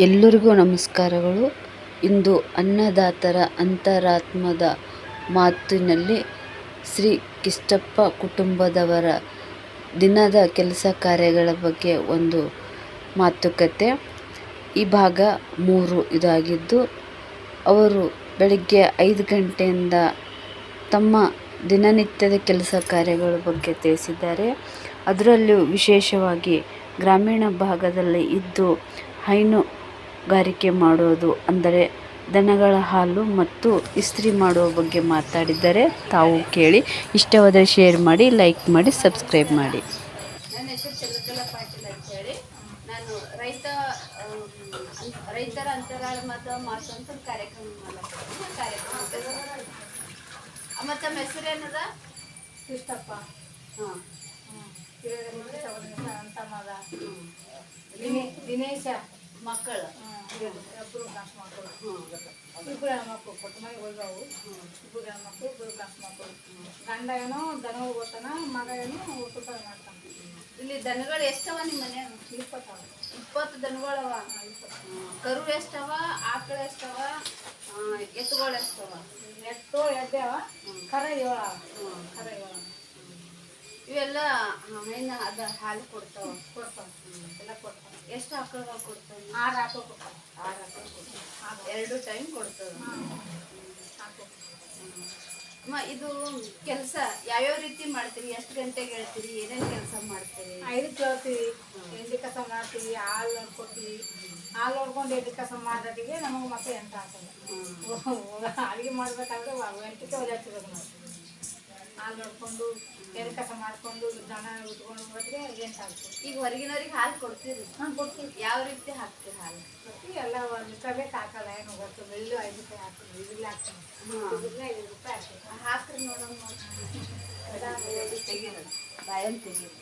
ಎಲ್ಲರಿಗೂ ನಮಸ್ಕಾರಗಳು. ಇಂದು ಅನ್ನದಾತರ ಅಂತರಾತ್ಮದ ಮಾತಿನಲ್ಲಿ ಶ್ರೀ ಕಿಷ್ಟಪ್ಪ ಕುಟುಂಬದವರ ದಿನದ ಕೆಲಸ ಕಾರ್ಯಗಳ ಬಗ್ಗೆ ಒಂದು ಮಾತುಕತೆ. ಈ ಭಾಗ 3 ಇದಾಗಿದ್ದು, ಅವರು ಬೆಳಗ್ಗೆ 5 ಗಂಟೆಯಿಂದ ತಮ್ಮ ದಿನನಿತ್ಯದ ಕೆಲಸ ಕಾರ್ಯಗಳ ಬಗ್ಗೆ ತಿಳಿಸಿದ್ದಾರೆ. ಅದರಲ್ಲೂ ವಿಶೇಷವಾಗಿ ಗ್ರಾಮೀಣ ಭಾಗದಲ್ಲಿ ಇದ್ದು ಹೈನುಗಾರಿಕೆ ಮಾಡೋದು, ಅಂದರೆ ದನಗಳ ಹಾಲು ಮತ್ತು ಇಸ್ತ್ರಿ ಮಾಡುವ ಬಗ್ಗೆ ಮಾತಾಡಿದ್ದಾರೆ. ತಾವು ಕೇಳಿ. ಇಷ್ಟವಾದರೆ ಶೇರ್ ಮಾಡಿ, ಲೈಕ್ ಮಾಡಿ, ಸಬ್ಸ್ಕ್ರೈಬ್ ಮಾಡಿ. ನನ್ನ ಹೆಸರು ಚಂದ್ರಕಲಾ ಪಾಟೀಲ್ ಅಂತೇಳಿ. ನಾನು ರೈತರ ಅಂತರಾಳದ ಮಾತು ಅಂತ ಕಾರ್ಯಕ್ರಮ ಮತ್ತು ತಮ್ಮ ಹೆಸರೇನದ? ಕಿಷ್ಟಪ್ಪ. ಹಾಂ, ದಿನೇಶ ಮಕ್ಕಳು ಇಬ್ಬರು ಕ್ಲಾಸ್ ಮಕ್ಕಳು. ಇಬ್ಬರು ಹೆಣ್ಮಕ್ಳು ಕೊಟ್ಟು ಮನೆಗೆ ಹೋಗ್ಯಾವು. ಇಬ್ಬರು ಹೆಣ್ಮಕ್ಳು, ಇಬ್ಬರು ಕ್ಲಾಸ್ ಮಕ್ಕಳು. ಗಂಡ ಏನೋ ದನ ಹೋಗ್ತಾನ, ಮಗ ಏನೋ ಊಟ ಮಾಡ್ತಾನೆ. ಇಲ್ಲಿ ದನಗಳು ಎಷ್ಟವ ನಿಮ್ಮ ಮನೆ? 20 ದನಗಳವ. ಕರು ಎಷ್ಟವ? ಆಕಳು ಎಷ್ಟವ? ಎತ್ತುಗಳು ಎಷ್ಟವ? ಎತ್ತು ಎಡ್ಡೆವ, ಕರ 7 ಕರ 7. ಇವೆಲ್ಲ ಅದ ಹಾಲು ಕೊಡ್ತಾವ? ಎಲ್ಲ ಕೊಡ್ತಾವ. ಎಷ್ಟು ಆಕಳುಗಳು ಕೊಡ್ತಾವೆ? 6 ಆಕಳು ಕೊಡ್ತಾವ. 6 ಆಕಳು ಕೊಡ್ತಾವೆ. 2 ಟೈಮ್ ಕೊಡ್ತಾವೆ. ಅಮ್ಮ, ಇದು ಕೆಲಸ ಯಾವ್ಯಾವ ರೀತಿ ಮಾಡ್ತೀರಿ? ಎಷ್ಟು ಗಂಟೆಗೆ ಹೇಳ್ತೀರಿ? ಏನೇನು ಕೆಲಸ ಮಾಡ್ತೀರಿ? 5 ಕೇಳ್ತೀವಿ, ಎಣ್ಣೆ ಕಸ ಮಾಡ್ತೀವಿ, ಹಾಲು ನೋಡ್ಕೊತೀವಿ. ಹಾಲು ನೋಡ್ಕೊಂಡು ಎಣ್ಣೆ ಕಸ ಮಾಡೋದಿಗೆ ನಮಗೆ ಮತ್ತೆ 8 ಆಗ್ತದೆ. ಅಡುಗೆ ಮಾಡ್ಬೇಕಾದ್ರೆ 8ಕ್ಕೆ ಒದ್ದಾಡ್ತಿರ್ಬೇಕು ನಾವು. ಹಾಲು ನೋಡ್ಕೊಂಡು ಎಣ್ಣೆ ಕಸ ಮಾಡ್ಕೊಂಡು ದನ ಉಟ್ಕೊಂಡು ಹೋಗೋದ್ರೆ 8 ಆಗ್ತದೆ. ಈಗ ಹೊರಗಿನವ್ರಿಗೆ ಹಾಲು ಕೊಡ್ತೀರಿ? ಹಾಂ, ಕೊಡ್ತೀವಿ. ಯಾವ ರೀತಿ ಹಾಕ್ತೀರಿ ಹಾಲು? ಎಲ್ಲ 1 ರೂಪಾಯಿ ಬೇಕು ಹಾಕಲ್ಲ, ಏನು ಗೊತ್ತು. ಬೆಳ್ಳು 5 ರೂಪಾಯಿ ಹಾಕ್ತೀವಿ, ಇದಿಲ್ಲ ಹಾಕ್ತೀವಿ. 5 ರೂಪಾಯಿ ಹಾಕ್ತೀವಿ. ಹಾಕ್ರಿ ನೋಡೋಣ. ತೆಗೀರಿ, ಬಾಯಲ್ಲಿ ತೆಗೀರಿ.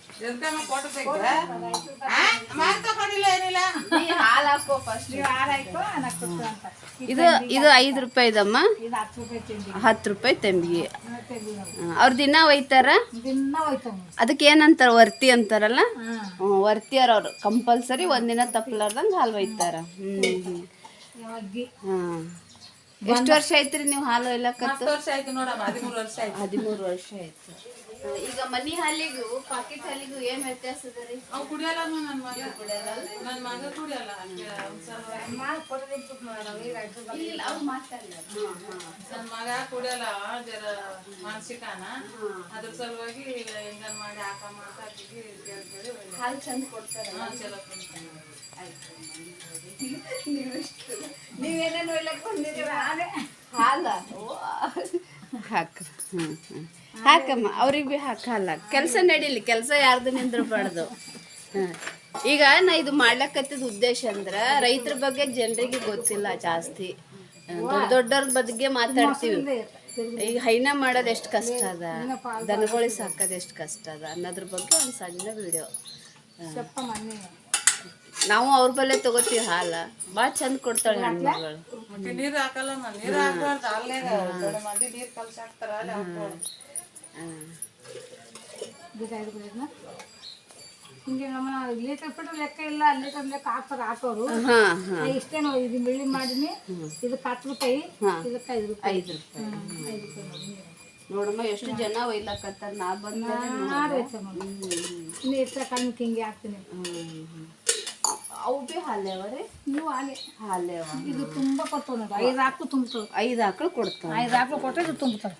ಹಾಲು ಹಾಕೋ ಫಸ್ಟ್. ಹಾಲು ಹಾಕೋ ಅನ್ನಕ್ಕೆ ಅಂತ. ಇದು 5 ರೂಪಾಯಿದಮ್ಮ. ಇದು 10 ರೂಪಾಯಿ ತಿಂಡಿ. 10 ರೂಪಾಯಿ ತಂಬಿಗೆ. ತೆಗ್ದು ಅವ್ರು ದಿನ ಒಯ್ತಾರ? ದಿನ ಹೋಯ್ತಾವ. ಅದಕ್ಕೆ ಏನಂತಾರ? ವರ್ತಿ ಅಂತಾರಲ್ಲ. ಹಾಂ, ವರ್ತಿಯರ್ ಅವ್ರು ಕಂಪಲ್ಸರಿ ಒಂದಿನ ತಪ್ಪಲಾರ್ದಂಗೆ ಹಾಲು ಒಯ್ತಾರ. ಯಾವಾಗ ಹಾಂ. ಎಷ್ಟು ವರ್ಷ ಆಯ್ತ್ರಿ ನೀವು ಹಾಲು ಒಯ್ಲಕತ್ತು? 10 ವರ್ಷ ಆಯ್ತು ನೋಡಮ್ಮ. 13 ವರ್ಷ ಆಯ್ತು. 13 ವರ್ಷ ಆಯ್ತು. ಈಗ ಮನಿ ಹಾಲಿಗೂ ಪಾಕೆಟ್ ಹಾಲಿಗೂ ಏನ್ ವ್ಯತ್ಯಾಸ ಅದ ರೀ? ಅವು ಕುಡಿಯಲ್ಲ. ನನ್ನ ಮಗ ಕುಡಿಯಲ್ಲ. ಇಲ್ಲ, ಅವ್ರು ಮಾತಾಡಲ್ಲ. ನನ್ನ ಮಗ ಕುಡಿಯಲ್ಲ. ಜರ ಮಾನಸಿಕನ, ಅದ್ರ ಸಲುವಾಗಿ ಹೆಂಗ ಮಾಡಿ ಹಾಕಮ್ಮ ಅಂತ ಅಕ್ಕಿಗೆ ಕೇಳಿ ಹಾಲು ಚಂದ ಕೊಡ್ತಾರ. ಚಲೋ ಕೊಡ್ತಾನೆ. ಆಯ್ತು, ನೀವೇನೇನು ಒಯ್ಲಕ್ ಬಂದಿದ್ದೀರ? ಹಾಲ ಹಾಕ. ಹಾಕಮ್ಮ, ಅವ್ರಿಗೆ ಭೀ ಹಾಕಲ್ಲ. ಕೆಲಸ ನಡೀಲಿ, ಕೆಲಸ ಯಾರ್ದು ನಿಂದ್ರಬಾರ್ದು. ಈಗ ನಾ ಇದು ಮಾಡ್ಲಕತ್ತಿದ ಉದ್ದೇಶ ಅಂದ್ರೆ ರೈತರ ಬಗ್ಗೆ ಜನರಿಗೆ ಗೊತ್ತಿಲ್ಲ ಜಾಸ್ತಿ. ದೊಡ್ಡವ್ರ ಬಗ್ಗೆ ಮಾತಾಡ್ತೀವಿ. ಈಗ ಹೈನ ಮಾಡೋದು ಎಷ್ಟು ಕಷ್ಟ ಅದ, ದನಗಳಿಗೆ ಸಾಕೋದು ಎಷ್ಟು ಕಷ್ಟ ಅದ ಅನ್ನೋದ್ರ ಬಗ್ಗೆ ಒಂದು ಸಣ್ಣ ವಿಡಿಯೋ. ನಾವು ಅವ್ರ ಬಲ್ಲೇ ತಗೋತೀವಿ ಹಾಲ. ಭಾಳ ಚಂದ ಕೊಡ್ತಾಳೆ ಹೆಣ್ಮಗಳು. ನೀರು ಹಾಕಲ್ಲ. ನೀರು ಹಾಕ್ಬಾರ್ದು. ಅಲ್ಲೇ ದೊಡ್ಡ ಮಂದಿ ನೀರು ಕಲ್ಸಿ ಹಾಕ್ತಾರ, ಅಲ್ಲಿ ಹಾಕ್ಬಾರ್ದು. ಹಿಂಗೆ ನಮ್ಮ ಲೀಟರ್ ಪೆಟ್ರೋಲ್ ಲೆಕ್ಕ ಇಲ್ಲ, ಲೀಟರ್ ಲೆಕ್ಕ ಹಾಕ್ತಾರೆ ಹಾಕೋರು. ಇಷ್ಟೇನು ಇದು ಬೆಳ್ಳಿ ಮಾಡಿನಿ. ಇದಕ್ಕೆ 10 ರೂಪಾಯಿ, ಇದಕ್ಕೆ 5 ರೂಪಾಯಿ. 5 ರೂಪಾಯಿ. 5 ರೂಪಾಯಿ ನೋಡಮ್ಮ, ಎಷ್ಟು ಜನ ಒಯ್ಲಕತ್ತಾರ. ನಾ ಬಂದ ಇನ್ನು ಎತ್ತರ ಕಣ್ಣಿಗೆ ಹಿಂಗೆ ಹಾಕ್ತೀನಿ. ಅವು ಭೀ ಹಾಲೇವರಿ? ನೀವು ಹಾಲೇವ. ಇದು ತುಂಬ ಕೊಡ್ತಾವೆ ನೋಡಿ. 5 ಆಕಳು ತುಂಬ್ತಾವೆ. 5 ಆಕಳು ಕೊಡ್ತಾವೆ. 5 ಆಕಳು ಕೊಟ್ಟರೆ ಇದು ತುಂಬ್ತಾರೆ.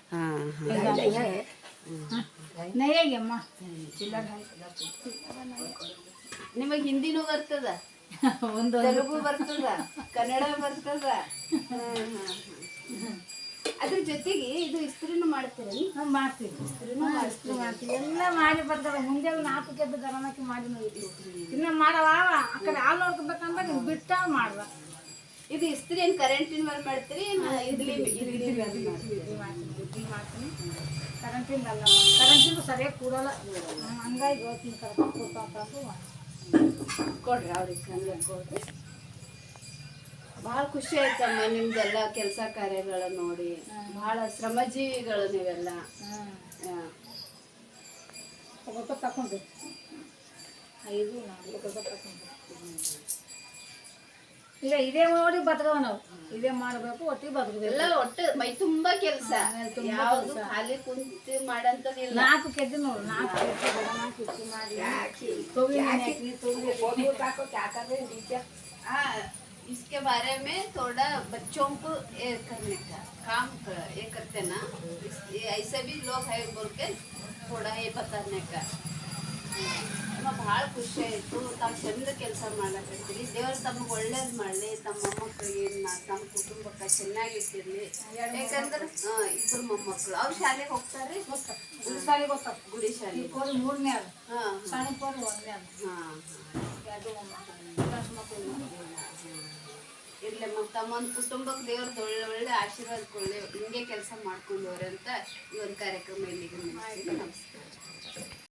ನಯ್ಯಾಗಿ ಅಮ್ಮ. ನಿಮಗೆ ಹಿಂದಿನೂ ಬರ್ತದ, ಒಂದು ತೆಲುಗು ಬರ್ತದ, ಕನ್ನಡ ಬರ್ತದ. ಅದ್ರ ಜೊತೆಗೆ ಇದು ಇಸ್ತ್ರಿನೂ ಮಾಡ್ತೀರಿ? ಮಾಡ್ತೀವಿ. ಮಾಡ್ತೀವಿ. ಎಲ್ಲ ಮಾಡಿ ಬರ್ತಾರೆ. ಮುಂಜಾನೆ 4 ಎದ್ದು ಗರಮಕ್ಕೆ ಮಾಡಿ ಇನ್ನು ಮಾಡವ. ಆ ಕಡೆ ಹಾಲು ನೋಡ್ಕೊಬೇಕಂದ್ರೆ ನೀವು ಬಿಟ್ಟ ಮಾಡುವ. ಇದು ಇಸ್ತ್ರಿ ಏನು ಕರೆಂಟಿನ ಮೇಲೆ ಮಾಡ್ತೀರಿ? ಇಡ್ಲಿ ಮಾಡ್ತೀನಿ. ಕರೆಂಟಿಂದ ಅಲ್ಲ, ಕರೆಂಟಿಂದು ಸರಿಯಾಗಿ ಕೂಡಲ್ಲ. ಹಂಗಾಗಿ ಹೇಳ್ತೀನಿ ಕರೆಕ್ಟ್ ಕೊಡ್ರಿ, ಅವ್ರಿಗೆ ಹಂಗೆ ಕೊಡ್ರಿ. ಭಾಳ ಖುಷಿ ಆಯ್ತಮ್ಮ ನಿಮ್ದೆಲ್ಲ ಕೆಲಸ ಕಾರ್ಯಗಳ ನೋಡಿ. ಭಾಳ ಶ್ರಮಜೀವಿಗಳು ನೀವೆಲ್ಲ. ತಗೊಂಡು 5 4 ತಗೊಂಡು ಈಗ ಇದೇ ಮಾಡಿ ಬದುಕವ ನಾವು ಇದೇ ಮಾಡಬೇಕು ಒಟ್ಟಿಗೆ ಬದುಕಬೇಕು ಎಲ್ಲ ಒಟ್ಟು ಮೈ ತುಂಬಾ ಕೆಲಸ ಯಾವುದು ಖಾಲಿ ಕುಂತು ಮಾಡಂತದಿಲ್ಲ 4 ಕೆಜಿ ನೋಡು 4 ಕೆಜಿ 4 ಕೆಜಿ ಮಾಡಿ ತೊಗರಿ ಹಾಕಿ ತೊಗರಿ हाँ इसके बारे में थोड़ा बच्चों को ये करने का काम ये करते ना ये ऐसे भी लोग है बोल के थोड़ा ये बताने का ಭಾಳ ಖುಷಿ ಆಯಿತು ತಾವು ಚಂದ ಕೆಲಸ ಮಾಡಕತ್ತೀರಿ ದೇವ್ರು ತಮಗೆ ಒಳ್ಳೇದು ಮಾಡಲಿ ತಮ್ಮ ಮೊಮ್ಮಕ್ಕಳಿಗೆ ತಮ್ಮ ಕುಟುಂಬಕ್ಕೆ ಚೆನ್ನಾಗಿಟ್ಟಿರಲಿ ಯಾಕಂದ್ರೆ ಇಬ್ಬರು ಮೊಮ್ಮಕ್ಕಳು ಅವ್ರು ಶಾಲೆಗೆ ಹೋಗ್ತಾರೆ ಗುಡಿ ಶಾಲೆಗೆ ಹೋಗ್ತಾರೆ ಗುಡಿ ಶಾಲೆ ಕೋರಿ 3ನೇ ಅದು ಹಾಂ ಸಣ್ಣ ಕೋರಿ 1ನೇ ಅದು ಹಾಂ ಎರಡು ಗಂಡು ಮಕ್ಕಳು ಇರ್ಲಿ ಮತ್ತು ತಮ್ಮೊಂದು ಕುಟುಂಬಕ್ಕೆ ದೇವ್ರದ್ದು ಒಳ್ಳೆ ಆಶೀರ್ವಾದ ಕೊಳ್ಳಿ ಹಿಂಗೆ ಕೆಲಸ ಮಾಡ್ಕೊಂಡು ಹೋಗ್ರಿ ಅಂತ ಈ ಒಂದು ಕಾರ್ಯಕ್ರಮ ಇಲ್ಲಿಗೆ ಮುಗಿಸ್ತೀನಿ. ನಮಸ್ಕಾರ.